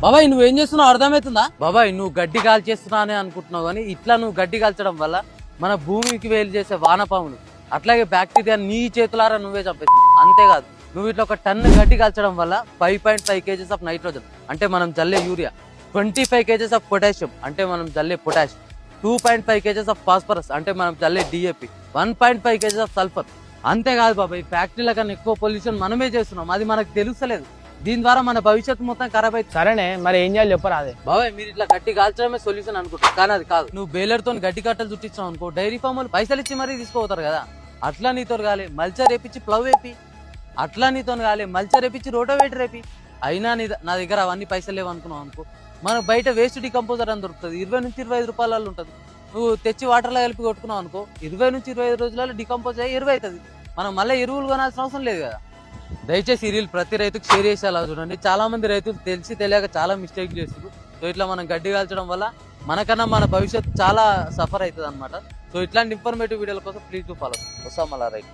బాబాయ్ నువ్వేం చేస్తున్నావు అర్థమవుతుందా? బాబాయ్ నువ్వు గడ్డి కాల్చేస్తున్నా అని అనుకుంటున్నావు, కానీ ఇట్లా నువ్వు గడ్డి కాల్చడం వల్ల మన భూమికి వేలు చేసే వానపాములు అట్లాగే బ్యాక్టీరియా నీ చేతులారా నువ్వే చంపేస్తుంది. అంతేకాదు నువ్వు ఇట్లా ఒక టన్ను గడ్డి కాల్చడం వల్ల 5.5 kgs ఆఫ్ నైట్రోజన్ అంటే మనం జల్లే యూరియా, 25 kgs ఆఫ్ పొటాషియం అంటే మనం జల్లే పొటాష్, 2.5 kgs ఆఫ్ ఫాస్ఫరస్ అంటే మనం జల్లే DAP, 1.5 kgs ఆఫ్ సల్ఫర్. అంతేకాదు బాబాయ్ ఫ్యాక్టరీల కన్నా ఎక్కువ పొల్యూషన్ మనమే చేస్తున్నాం, అది మనకు తెలుస్తలేదు. దీని ద్వారా మన భవిష్యత్తు మొత్తం ఖరాబ్ అవుతుంది. సరేనే మరి ఏం చేయాలి చెప్పరా? అదే బాబాయ్ మీరు ఇట్లా గడ్డి కాల్చడమే సొల్యూషన్ అనుకుంటారు, కానీ అది కాదు. నువ్వు బేలర్తో గడ్డి కట్టలు చుట్టించావు అనుకో, డైరీ ఫామ్ పైసలు ఇచ్చి మరీ తీసుకోపోతారు కదా. అట్లా నీతో కాలే మల్చర్ వేపించి ప్లవ్ వేపి, అట్లా నీతో కాలే మల్చర్ వేపించి రోటోవేటర్ వేపి. అయినా నా దగ్గర అవన్నీ పైసలు లేవు అనుకున్నావు అనుకో, మనకు బయట వేస్ట్ డికంపోజర్ అని దొరుకుతుంది, 20 నుంచి 25 రూపాయలలో ఉంటుంది. నువ్వు తెచ్చి వాటర్లో కలిపి కొట్టుకున్నావు అనుకో, 20 నుంచి 25 రోజులలో డికంపోజ్ అయ్యి ఎరువు అవుతుంది. మనం మళ్ళీ ఎరువులు కొనాల్సిన అవసరం లేదు కదా. దయచేసి ఈ రీల్ ప్రతి రైతుకు షేర్ చేసేలా చూడండి. చాలా మంది రైతులు తెలిసి తెలియక చాలా మిస్టేక్ చేస్తారు. సో ఇట్లా మనం గడ్డి కాల్చడం వల్ల మనకన్నా మన భవిష్యత్తు చాలా సఫర్ అవుతుంది అనమాట. సో ఇట్లాంటి ఇన్ఫర్మేటివ్ వీడియోల కోసం ప్లీజ్ టు ఫాలో. వస్తాం మళ్ళా రైట్.